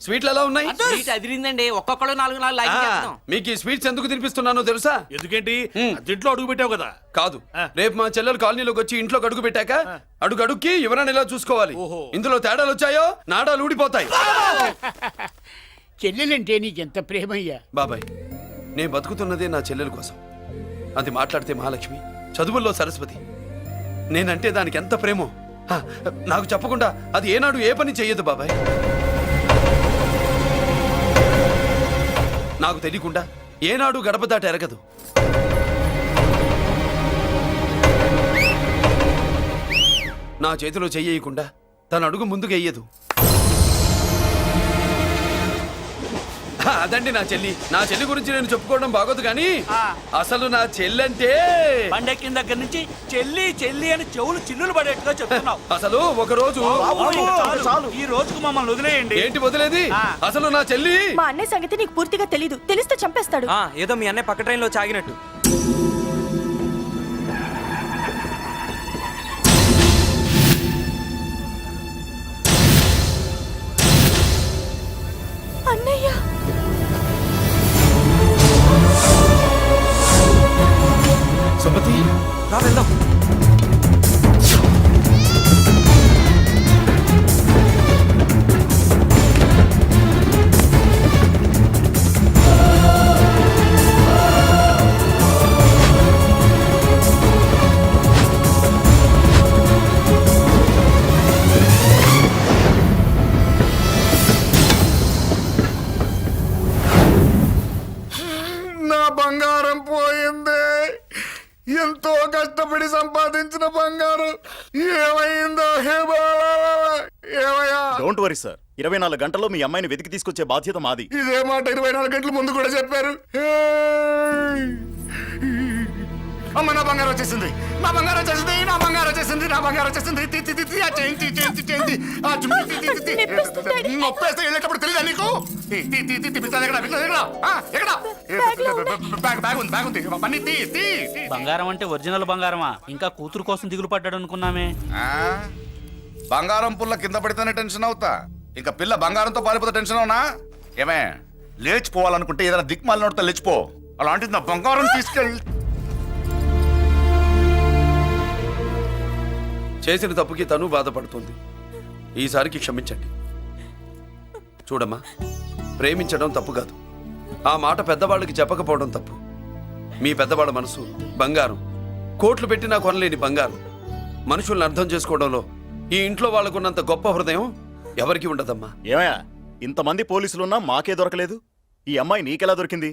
స్వీట్లు ఎలా ఉన్నాయి? స్వీట్ అదిరిందండి. ఒక్కొక్కడు 4 లైక్ చేస్తాం. మీకు ఈ స్వీట్స్ ఎందుకు తినిపిస్తున్నానో తెలుసా? ఎందుకేంటి దీంట్లో అడుగు పెట్టావు కదా. కాదు, రేపు మా చెల్లెలు కాలనీలోకి వచ్చి ఇంట్లో అడుగు పెట్టాక అడుగుకి ఎవరైనా ఇలా చూసుకోవాలి. ఇందులో తేడాలు వచ్చాయో నాడాలు ఊడిపోతాయి. చెల్లెలంటే నీకెంత ప్రేమయ్యా. బాబాయ్, నేను బతుకుతున్నదే నా చెల్లెల కోసం. అది మాట్లాడితే మహాలక్ష్మి, చదువుల్లో సరస్వతి. నేనంటే దానికి ఎంత ప్రేమో నాకు చెప్పకుండా అది ఏనాడు ఏ పని చెయ్యదు బాబాయ్. నాకు తెలియకుండా ఏనాడు గడప దాట ఎరగదు. నా చేతిలో చెయ్యకుండా తన అడుగు ముందుకు వెయ్యదు. అదండి నా చెల్లి. నా చెల్లి గురించి నేను చెప్పుకోవడం బాగోదు కానీ అసలు నా చెల్లంటే పండెక్కిన దగ్గర నుంచి చెల్లి చెల్లి అని చెవులు చిల్లులు పడేట్టుగా చెప్తున్నావు. అసలు ఒక రోజు ఈ రోజుకు మమ్మల్ని వదిలేయండి. ఏంటి వదిలేది? అసలు నా చెల్లి మా అన్నయ్య సంగతి నీకు పూర్తిగా తెలీదు. తెలిస్తే చంపేస్తాడు. ఏదో మీ అన్నయ్య పక్క ట్రైన్ లో చాగినట్టు. అన్నయ్య సుమతి, రా వెళ్దాం. నా బంగారం పోయింది. ఎంతో కష్టపడి సంపాదించిన బంగారం ఏమైందో హే బాబా, ఏమయ్యా? డోంట్ వరీ సార్, 24 గంటల్లో మీ అమ్మాయిని వెతికి తీసుకొచ్చే బాధ్యత మాది. ఇదే మాట 24 గంటల ముందు కూడా చెప్పారు. అమ్మ, నా బంగారం వచ్చేసింది, నా బంగారం వచ్చేసింది, నా బంగారం వచ్చేసింది, నా బంగారం వచ్చేసింది. ఆ చేయించి చేయించి చేయించి ఆ చుమ్మి నొప్పేస్తే వెళ్ళేటప్పుడు తెలియదా నీకు? బంగారం అంటే ఒరిజినల్ బంగారమా? ఇంకా కూతురు కోసం దిగులు పడ్డాడు అనుకున్నామే. బంగారం పుల్ల కింద పడితేనే టెన్షన్ అవుతా, ఇంకా పిల్ల బంగారంతో పారిపోతే టెన్షన్ అవునా? ఏమే, లేచిపోవాలనుకుంటే ఏదైనా దిక్మాలి నోడితే లేచిపో. అలాంటిది నా బంగారం తీసుకెళ్ళి. చేసిన తప్పుకి తను బాధపడుతుంది. ఈసారికి క్షమించండి. చూడమ్మా, ప్రేమించడం తప్పు కాదు. ఆ మాట పెద్దవాళ్ళకి చెప్పకపోవడం తప్పు. మీ పెద్దవాళ్ళ మనసు బంగారం, కోట్లు పెట్టినా కొనలేని బంగారం. మనుషుల్ని అర్థం చేసుకోవడంలో ఈ ఇంట్లో వాళ్ళకున్నంత గొప్ప హృదయం ఎవరికి ఉండదమ్మా. ఏమయ్యా, ఇంతమంది పోలీసులున్నా మాకే దొరకలేదు. ఈ అమ్మాయి నీకెలా దొరికింది?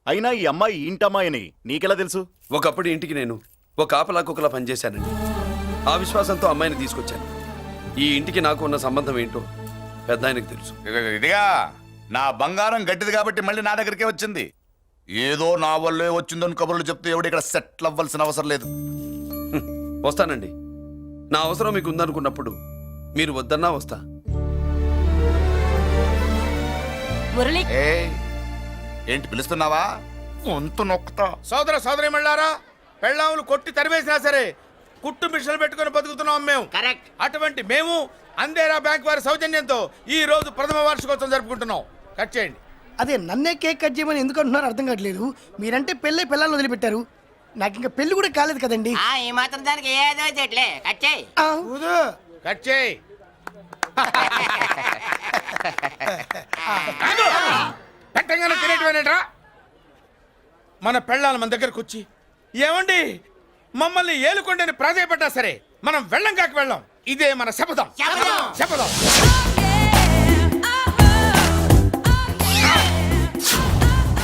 అయినా ఈ అమ్మాయి ఇంటమ్మాయి అని నీకెలా తెలుసు? ఒకప్పుడు ఇంటికి నేను ఒక ఆపలాకొకలా పనిచేశానండి. ఆ విశ్వాసంతో అమ్మాయిని తీసుకొచ్చాను. ఈ ఇంటికి నాకు ఉన్న సంబంధం ఏంటో పెద్ద ఆయనకు తెలుసు. ఇదిగా నా బంగారం గట్టిది కాబట్టి మళ్ళీ నా దగ్గరికే వచ్చింది. ఏదో నా వల్లే వచ్చిందని కబుర్లు చెప్తే ఎవడు ఇక్కడ సెటిల్ అవ్వాల్సిన అవసరం లేదు. వస్తానండి. నా అవసరం మీకు ఉందనుకున్నప్పుడు మీరు వద్దన్నా వస్తా. మురళి, ఏంటి పిలుస్తున్నావా? గొంతు నొక్కుతా. సోదర సోదరి మళ్ళారా, పెళ్ళాములు కొట్టి తరివేసినా సరే కుట్టు మిషన్లు పెట్టుకుని బతుకుతున్నాం మేము. కరెక్ట్. అటువంటి మేము అందేరా బ్యాంక్ వారి సౌజన్యంతో ఈ రోజు ప్రథమ వార్షికోత్సవం జరుపుకుంటున్నాం. కట్ చేయండి. అదే నన్నే కేక్ కట్ చేయమని ఎందుకు అంటున్నారో అర్థం కావట్లేదు. మీరంటే పెళ్ళై పిల్లల్ని వదిలిపెట్టారు, నాకు ఇంకా పెళ్లి కూడా కాలేదు కదండి. ఈ మాత్రం దానికి ఏదో చెట్లే. కట్ చేయి. కట్ చేయి. పెట్టంగానే తినేటివేనేట్రా? మన పెళ్ళాలు మన దగ్గరకు వచ్చి ఏమండి మమ్మల్ని ఏలుకొండని ప్రాధాయపడ్డా సరే మనం వెళ్ళం కాక వెళ్ళం. ఇదే మన శపథం. శపథం.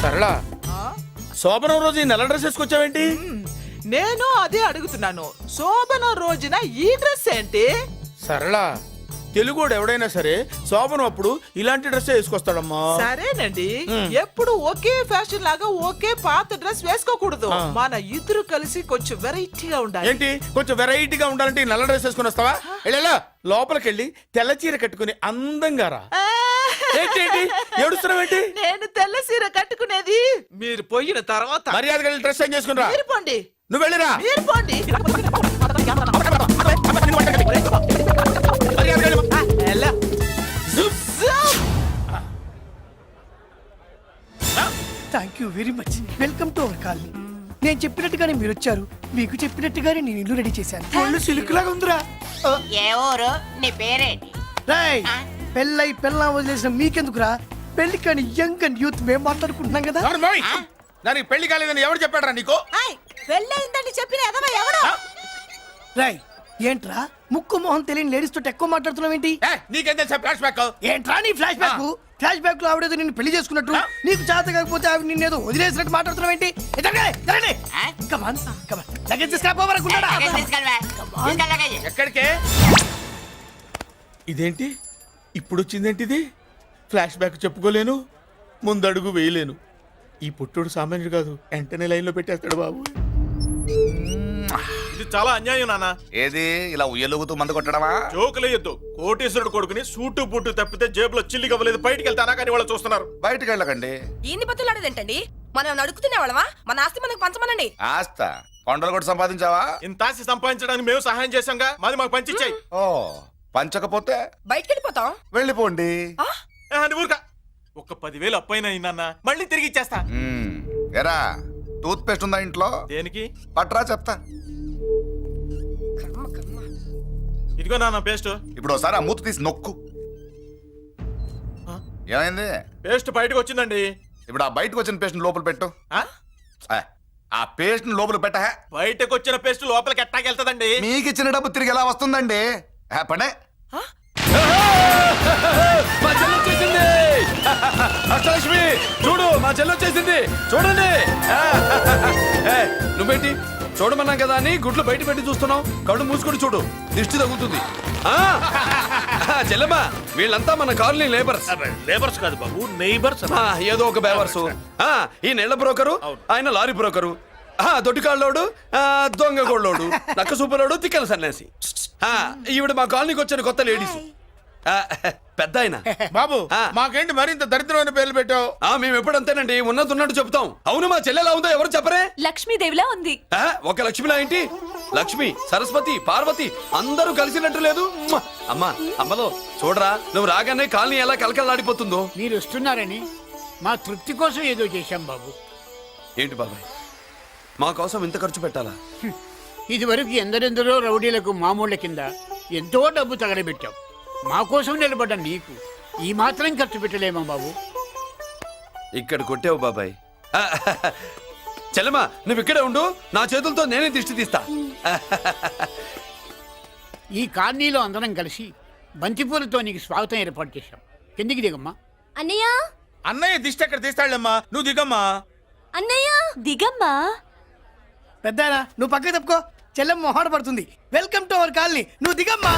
సరళ, శోభనం రోజు ఈ నెల డ్రెస్ వేసుకొచ్చావేంటి? నేను అదే అడుగుతున్నాను. శోభన రోజున ఈ డ్రెస్ ఏంటి? సరళ, తెలుగుడు ఎవడైనా సరే శోభనం అప్పుడు ఇలాంటి డ్రెస్ వేసుకొస్తాడమ్మా. సరేనండి, ఎప్పుడు ఒకే ఫ్యాషన్ లాగా ఒకే పాత డ్రెస్ వేసుకోకూడదు. మన ఇద్దరు కలిసి కొంచెం వెరైటీగా ఉండాలి. ఏంటి కొంచెం వెరైటీగా ఉండాలంటే నల్ల డ్రెస్ వేసుకుని వస్తావా? వెళ్ళా లోపలికి వెళ్ళి తెల్ల చీర కట్టుకుని అందంగా రా. ఏంటి ఏడుస్తున్నావేంటి? నేను తెల్ల సీర కట్టుకునేది మీరు పోయిన తర్వాత. మర్యాదగా వెళ్ళి డ్రెస్ చేంజ్ చేసుకుని రా. మీరు పోండి. నువ్వు వెళ్ళిరా. మీరు పోండి. Thank you very much. Welcome to our colony. నేను చెప్పినట్టుగానే మీరు వచ్చారు, మీకు చెప్పినట్టుగానే నేను ఇల్లు రెడీ చేశాను. ఒళ్ళు సిల్క్ లాగా ఉందిరా. ఏ ఊరు నీ పేరేంటి? రాయ్ పెళ్ళై పెళ్ళా వదిలేసిన మీకెందుకురా? పెళ్లి కాని యంగ్ అండ్ యూత్ మేము మాట్లాడుకుంటున్నాం కదా. అవును మోయ్. దానికి పెళ్లి కాలేదని ఎవరు చెప్పాడరా నీకు? పెళ్ళయిందని చెప్పిన ఎదవ ఎవడు? రాయ్ ఏంట్రా ముక్కు మొహం తెలియని లేడీస్ తోటి ఎక్కువ మాట్లాడుతున్నావు ఏంటి? నీకేం తెలుసా ఫ్లాష్ బ్యాక్? ఏంట్రా నీ ఫ్లాష్ బ్యాక్? ఫ్లాష్ బ్యాక్ లో ఆవిడేదో నిన్ను పెళ్లి చేసుకున్నట్టు, నీకు చేత కాకపోతే ఆవిడ నిన్నేదో వదిలేసినట్టు మాట్లాడుతున్నావు ఏంటి? కమాన్ కమాన్ లగేజ్ తీసుకురాపోవరకుంటాడా? ఎక్కడికే? ఇదేంటి ఇప్పుడు వచ్చిందేంటి ఇది? ఫ్లాష్ బ్యాక్ చెప్పుకోలేను, ముందడుగు వేయలేను. ఈ పుట్టుడు సామాన్యుడు కాదు, వెంటనే లైన్ లో పెట్టేస్తాడు బాబు. ఇది చాలా అన్యాయం నాన్న. ఏది ఇలా ఉయ్యలుగుతూ మందు కొట్టడమా? జోకులేయొద్దు. కోటేశ్వరుడు కొడుకుని సూటు బూటు తప్పితే జేబులో చిల్లి కవ్వలేదు, బయటికి వెళ్తానా కానీ వాళ్ళు చూస్తున్నారు. బయటికి వెళ్ళకండి. ఏంది బతులాడేదేంటండి? మనం నడుకుతున్న వాళ్ళమా? మన ఆస్తి మనకు పంచమనండి. ఆస్త కొండలు కూడా సంపాదించావా? ఇంత ఆస్తి సంపాదించడానికి మేము సహాయం చేశాంగా, మాది మాకు పంచిచ్చాయి. ఓ పంచకపోతే బయటికి వెళ్ళిపోతాం. వెళ్ళిపోండి. ఊరుకా ఒక 10,000 అప్పైనా నాన్న, మళ్ళీ తిరిగి ఇచ్చేస్తా. ఎరా టూత్ పేస్ట్ ఉందా ఇంట్లో? దేనికి? పట్రా చెప్తా. ఇదిగో నాన్న పేస్ట్. ఇప్పుడు ఒకసారి ఆ మూత తీసి నొక్కు. ఏమైంది? పేస్ట్ బయటకు వచ్చిందండి. ఇప్పుడు ఆ బయటకు వచ్చిన పేస్ట్ లోపల పెట్టు. ఆ? ఆ పేస్ట్ లోపల పెట్ట. బయటకు వచ్చిన పేస్ట్ లోపలికి ఎట్టాకెళ్తదండి? మీకు ఇచ్చిన డబ్బు తిరిగి ఎలా వస్తుందండి? పనే మా చెల్లి వచ్చేసింది. అష్టలక్ష్మి చూడు, మా చెల్లి వచ్చేసింది చూడండి. నువ్వేంటి చూడమన్నాం కదా అని గుడ్లు బయట పెట్టి చూస్తున్నావు? కళ్ళు మూసుకొని చూడు, దిష్టి తగ్గుతుంది. చెల్లెమ్మా వీళ్ళంతా మన కాలనీ లేబర్స్. లేబర్స్ కాదు బాబు, నైబర్స్. ఏదో ఒక బేవర్సు. ఈ నెల బ్రోకరు, ఆయన లారీ బ్రోకరు, దొడ్డికాళ్ళోడు, దొంగ గోళ్ళోడు, నక్క సూపరోడు, తిక్కల సన్యాసి. ఈవిడ మా కాలనీకి వచ్చిన కొత్త లేడీస్. పెద్ద ఆయన. బాబు మాకేంటి మరింత దరిద్రమైన పేర్లు పెట్టావు? మేము ఎప్పుడంతేనండి, ఉన్నది ఉన్నట్టు చెప్తాం. అవును మా చెల్లెలా ఉందో ఎవరు చెప్పరే? లక్ష్మీదేవిలా ఉంది. ఒక లక్ష్మిలా ఏంటి? లక్ష్మి, సరస్వతి, పార్వతి అందరూ కలిసినట్టు లేదు. అమ్మా అమ్మలో చూడరా, నువ్వు రాగానే కాలనీ ఎలా కలకలాడిపోతుందో. మీరు వస్తున్నారని మా తృప్తి కోసం ఏదో చేశాం బాబు. ఏంటి బాబాయ్, మా కోసం ఇంత ఖర్చు పెట్టాలా? ఇదివరకు ఎందరెందరో రౌడీలకు మామూళ్ళ కింద ఎంతో డబ్బు తగలబెట్టాం. మా కోసం నిలబడ్డ నీకు ఈ మాత్రం ఖర్చు పెట్టలేమా బాబు? ఇక్కడ కొట్టావు బాబాయ్. చెల్లెమ్మా నువ్వు ఇక్కడే ఉండు, నా చేతులతో నేనే దిష్టి తీస్తా. ఈ కాలనీలో అందరం కలిసి బంతిపూలతో నీకు స్వాగతం ఏర్పాటు చేశాం. కిందికి దిగమ్మా. అన్నయ్య అన్నయ్య దిష్టి ఎక్కడ తీస్తాడమ్మా? నువ్వు దిగమ్మా. అన్నయ్య దిగమ్మా. పెద్దారా నువ్వు పక్కకి తప్పుకో, చెల్లెమ్మ మొహాట పడుతుంది. వెల్కమ్ టు అవర్ కాలనీ, నువ్వు దిగమ్మా.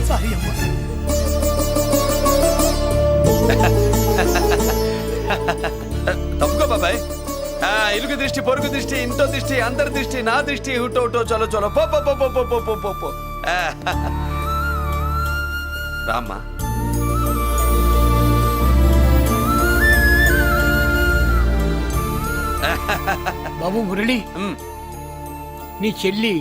సారీ అమ్మా. తప్పుకో బాబాయ్. ఇరుగు దృష్టి, పొరుగు దృష్టి, ఇంటో దృష్టి, అందరి దృష్టి, నా దృష్టి, హుటో హుటో చలో చలో పో పో పో పో పో పో పో పో. రామ్మా. బాబు మురళి, నీ చెల్లి